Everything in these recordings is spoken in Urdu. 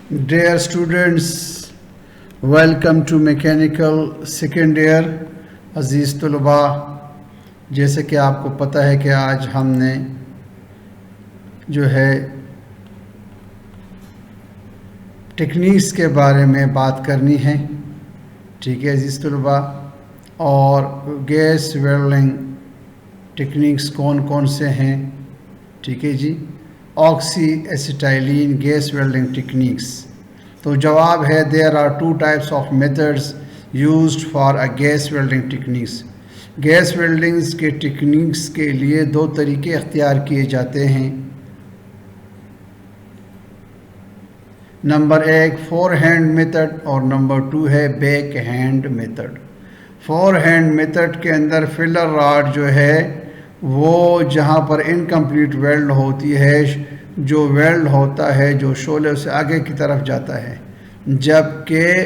Dear students, welcome to Mechanical Second Year. عزیز طلباء، جیسے کہ آپ کو پتہ ہے کہ آج ہم نے جو ہے ٹیکنیکس کے بارے میں بات کرنی ہے. ٹھیک ہے عزیز طلباء، اور گیس ویلڈنگ ٹیکنیکس کون کون سے ہیں؟ ٹھیک ہے جی، آکسی ایسیٹائلین گیس ویلڈنگ ٹیکنیکس. تو جواب ہے there are 2 types of methods used for a gas welding techniques. Gas weldings کے ٹیکنیکس کے لیے 2 طریقے اختیار کیے جاتے ہیں. نمبر 1 فور ہینڈ میتھڈ اور نمبر 2 ہے backhand method. Forehand method کے اندر فلر راڈ جو ہے وہ جہاں پر انکمپلیٹ ویلڈ ہوتی ہے، جو ویلڈ ہوتا ہے جو شعلے سے آگے کی طرف جاتا ہے، جبکہ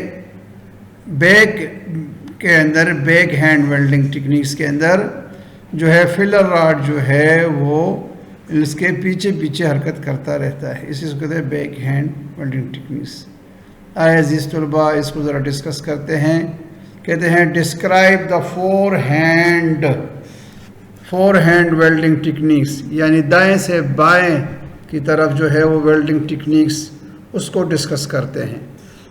بیک کے اندر بیک ہینڈ ویلڈنگ ٹیکنیکس کے اندر جو ہے فلر راڈ جو ہے وہ اس کے پیچھے پیچھے حرکت کرتا رہتا ہے. اسی کو کہتے ہیں بیک ہینڈ ویلڈنگ ٹیکنیکس. آئے عزیز طلباء اس کو ذرا ڈسکس کرتے ہیں. کہتے ہیں describe the forehand welding techniques, یعنی دائیں سے بائیں کی طرف جو ہے وہ ویلڈنگ ٹیکنیکس اس کو ڈسکس کرتے ہیں.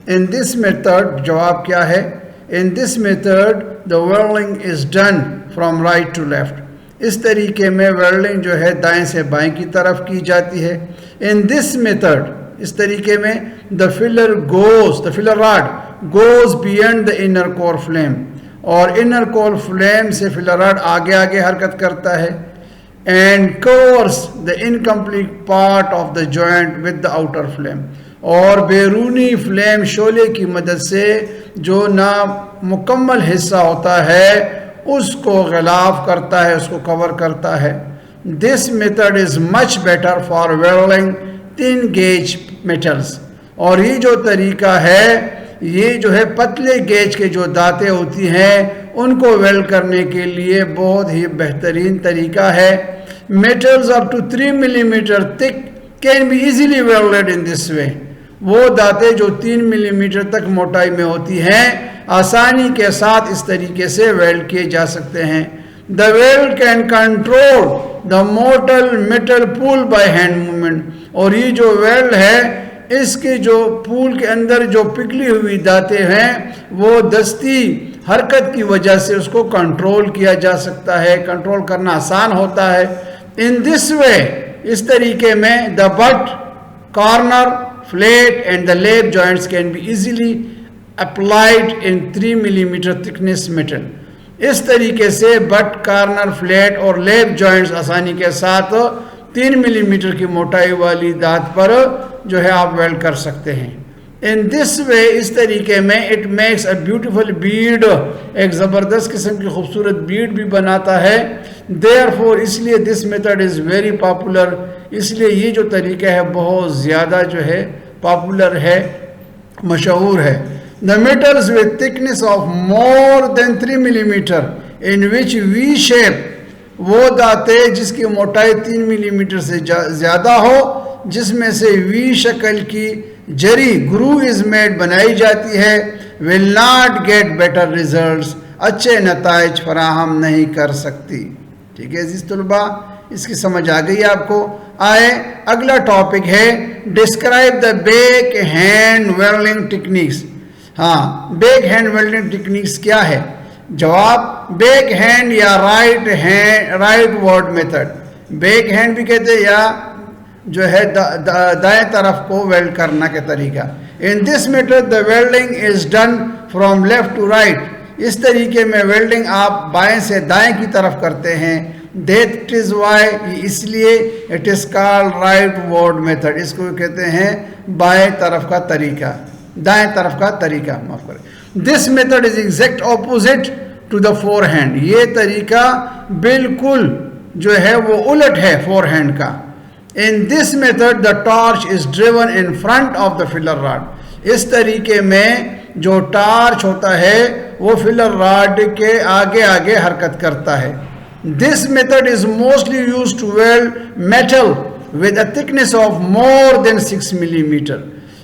ان دس میتھڈ جواب کیا ہے؟ In this method the welding is done from right to left. اس طریقے میں ویلڈنگ جو ہے دائیں سے بائیں کی طرف کی جاتی ہے. ان دس میتھڈ، اس طریقے میں the filler rod goes beyond the inner core flame، اور انر کور فلیم سے فلر راڈ آگے حرکت کرتا ہے. and covers the incomplete part of the joint with the outer flame، اور بیرونی فلیم شعلے کی مدد سے جو نامکمل حصہ ہوتا ہے اس کو غلاف کرتا ہے، اس کو کور کرتا ہے. This method is much better for welding thin gauge metals، اور یہ جو طریقہ ہے یہ جو ہے پتلے گیج کے جو دانتیں ہوتی ہیں ان کو ویلڈ کرنے کے لیے بہت ہی بہترین طریقہ ہے. Metals up to 3 millimeter thick can be easily welded in this way، وہ دانتیں جو 3 millimeter تک موٹائی میں ہوتی ہیں آسانی کے ساتھ اس طریقے سے ویلڈ کیے جا سکتے ہیں. The weld can control the mortal metal pull by hand movement، اور یہ جو ویلڈ ہے اس کے جو پول کے اندر جو پگھلی ہوئی دانتیں ہیں وہ دستی حرکت کی وجہ سے اس کو کنٹرول کیا جا سکتا ہے، کنٹرول کرنا آسان ہوتا ہے. ان دس وے، اس طریقے میں the butt, corner, fillet and the lap joints can be easily applied in 3 millimeter thickness metal. اس طریقے سے بٹ، کارنر، فلیٹ اور لیب جوائنٹس آسانی کے ساتھ 3 millimeter کی موٹائی والی دانت پر جو ہے آپ ویلڈ کر سکتے ہیں. ان دس وے، اس طریقے میں it makes a beautiful bead, ایک زبردست قسم کی خوبصورت بیڈ بھی بناتا ہے. دیئر فور، اس لیے this method is very popular, اس لیے یہ جو طریقہ ہے بہت زیادہ جو ہے پاپولر ہے، مشہور ہے. The metals with thickness of more than 3 millimeter in which V shape، وہ دانتیں جس کی موٹائی 3 millimeter سے زیادہ ہو، جس میں سے وی شکل کی جری گرو از میڈ بنائی جاتی ہے، will not get better results، اچھے نتائج فراہم نہیں کر سکتی. ٹھیک ہے عزیز طلباء، اس کی سمجھ آ گئی آپ کو. آئے اگلا ٹاپک ہے describe the back hand welding techniques. ہاں، بیک ہینڈ ویلڈنگ ٹیکنیکس کیا ہے؟ جواب بیک ہینڈ یا right word method. Back hand بھی کہتے ہیں یا جو ہے دائیں طرف کو ویلڈ کرنا کے طریقہ. In this method the welding is done from left to right, اس طریقے میں ویلڈنگ آپ بائیں سے دائیں کی طرف کرتے ہیں. دیٹ از وائی، اس لیے it is called rightward method, اس کو کہتے ہیں بائیں طرف کا طریقہ، دائیں طرف کا طریقہ، معاف کریں. This method is exact opposite to the forehand, یہ طریقہ بالکل جو ہے وہ الٹ ہے فور ہینڈ کا. In this method the torch is driven in front of the filler rod، اس طریقے میں جو ٹارچ ہوتا ہے وہ فلر راڈ کے آگے حرکت کرتا ہے. This method is mostly used to weld metal with a thickness of more than 6 millimeter،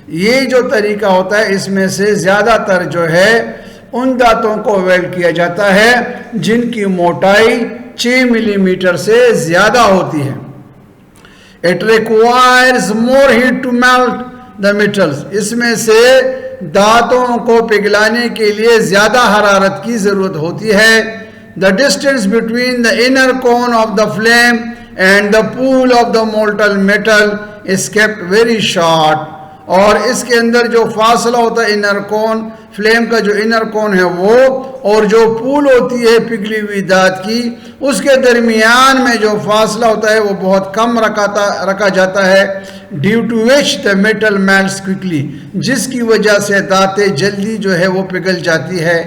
یہ جو طریقہ ہوتا ہے اس میں سے زیادہ تر جو ہے ان دانتوں کو ویلڈ کیا جاتا ہے جن کی موٹائی 6 ملی میٹر سے زیادہ ہوتی ہے. It requires more heat to melt the metals. اس میں سے دانتوں کو پگھلانے کے لیے زیادہ حرارت کی ضرورت ہوتی ہے. The distance between the inner cone of the flame and the pool of the molten metal is kept very short. اور اس کے اندر جو فاصلہ ہوتا ہے انر کون، فلیم کا جو انر کون ہے وہ، اور جو پول ہوتی ہے پگھلی ہوئی دھات کی، اس کے درمیان میں جو فاصلہ ہوتا ہے وہ بہت کم رکھا جاتا ہے. Due to which the metal melts quickly, جس کی وجہ سے دھاتیں جلدی جو ہے وہ پگھل جاتی ہے.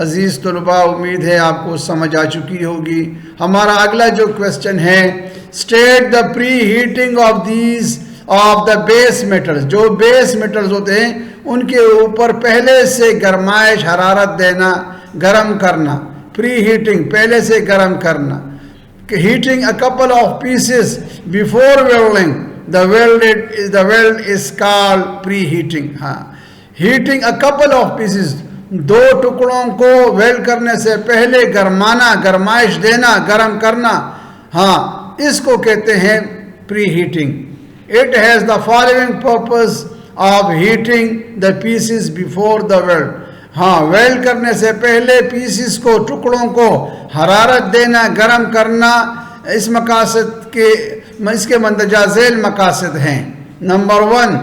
عزیز طلباء، امید ہے آپ کو سمجھ آ چکی ہوگی. ہمارا اگلا جو کویسچن ہے، state the preheating of the base metals. جو بیس میٹلز ہوتے ہیں ان کے اوپر پہلے سے گرمائش، حرارت دینا، گرم کرنا. پری ہیٹنگ، پہلے سے گرم کرنا. Heating a couple of pieces before welding the weld is called preheating. ہاں، heating a couple of pieces, دو ٹکڑوں کو ویلڈ کرنے سے پہلے گرمانا، گرمائش دینا، گرم کرنا، ہاں اس کو کہتے ہیں پری heating. It has the following purpose of heating the pieces before the weld. ہاں، ویلڈ کرنے سے پہلے پیسز کو، ٹکڑوں کو حرارت دینا، گرم کرنا، اس مقاصد کے، اس کے مندرجہ ذیل مقاصد ہیں. Number 1،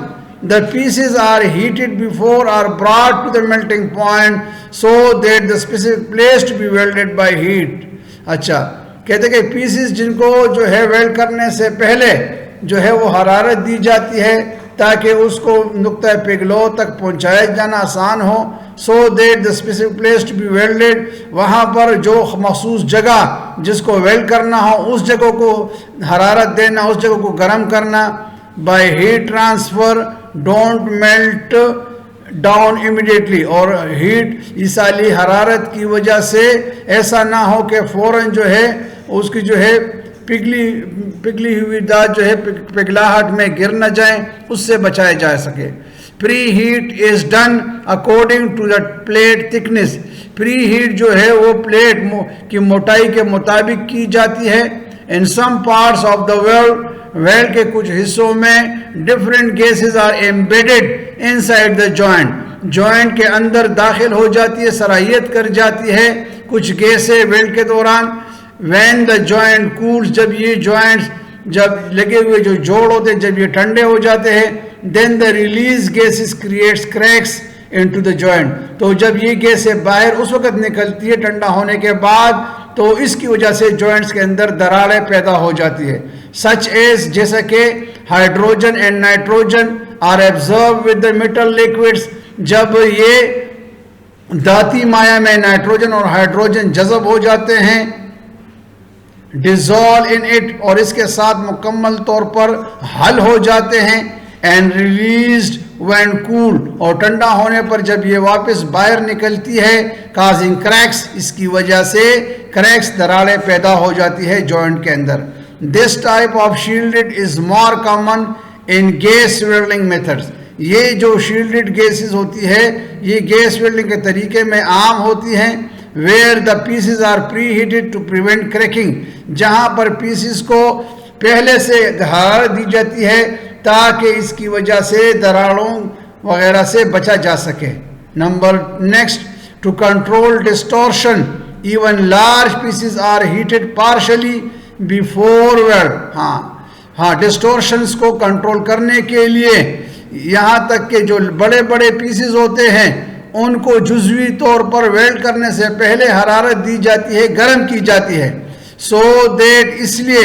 the pieces are heated before or brought to the melting point so that the specific place to be welded by heat. اچھا، کہتے کہ پیسز جن کو جو ہے ویلڈ کرنے سے پہلے جو ہے وہ حرارت دی جاتی ہے تاکہ اس کو نقطہ پگھلو تک پہنچایا جانا آسان ہو. so that the specific place to be welded، وہاں پر جو مخصوص جگہ جس کو ویلڈ کرنا ہو اس جگہ کو حرارت دینا، اس جگہ کو گرم کرنا. by heat transfer don't melt down immediately، اور ہیٹ اصالی حرارت کی وجہ سے ایسا نہ ہو کہ فوراً جو ہے اس کی جو ہے پگھلی ہوئی دھات جو ہے پگھلاہٹ میں گر نہ جائیں، اس سے بچایا جا سکے. Preheat is done according to the plate thickness. Preheat جو ہے وہ پلیٹ کی موٹائی کے مطابق کی جاتی ہے. In some parts of the weld کے کچھ حصوں میں different gases are embedded inside the joint کے اندر داخل ہو جاتی ہے، صلاحیت کر جاتی ہے کچھ گیسیں ویلڈ کے دوران. when the joint cools، جب یہ جوائنٹس، جب لگے ہوئے جو جوڑ ہوتے ہیں جب یہ ٹھنڈے ہو جاتے ہیں، then the release gases creates cracks into the joint. تو جب یہ گیسیں باہر اس وقت نکلتی ہے ٹھنڈا ہونے کے بعد تو اس کی وجہ سے جوائنٹس کے اندر دراڑیں پیدا ہو جاتی ہے. such as، جیسا کہ hydrogen and nitrogen are absorbed with the metal liquids. جب یہ دھاتی مائع میں نائٹروجن اور ہائیڈروجن جذب ہو جاتے ہیں، dissolve in it، اور اس کے ساتھ مکمل طور پر حل ہو جاتے ہیں. and released when cool، اور ٹھنڈا ہونے پر جب یہ واپس باہر نکلتی ہے، causing cracks، اس کی وجہ سے کریکس، دراڑیں پیدا ہو جاتی ہے جوائنٹ کے اندر. this type of shielded is more common in gas welding methods. یہ جو شیلڈڈ گیسز ہوتی ہے یہ گیس ویلڈنگ کے طریقے میں عام ہوتی ہیں. where the pieces are preheated to prevent cracking، جہاں پر پیسز کو پہلے سے حرارت دی جاتی ہے تاکہ اس کی وجہ سے دراڑوں وغیرہ سے بچا جا سکے. Next, to control distortion even large pieces are heated partially before weld. ہاں ڈسٹورشنز کو کنٹرول کرنے کے لیے یہاں تک کہ جو بڑے بڑے پیسز ہوتے ہیں ان کو جزوی طور پر ویلڈ کرنے سے پہلے حرارت دی جاتی ہے، گرم کی جاتی ہے. سو دیٹ، اس لیے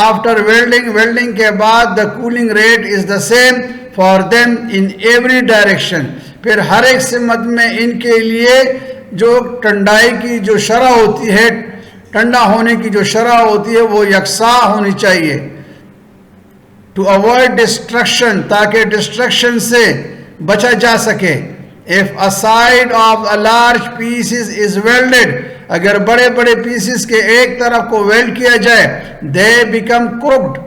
آفٹر ویلڈنگ کے بعد the cooling rate is the same for them in every direction. پھر ہر ایک سمت میں ان کے لیے جو ٹھنڈائی کی جو شرح ہوتی ہے، ٹھنڈا ہونے کی جو شرح ہوتی ہے وہ یکساں ہونی چاہیے. ٹو اوائڈ ڈسٹرکشن، تاکہ ڈسٹرکشن سے بچا جا سکے. if a side of a large pieces is welded، اگر بڑے بڑے پیسز کے ایک طرف کو ویلڈ کیا جائے، they become crooked،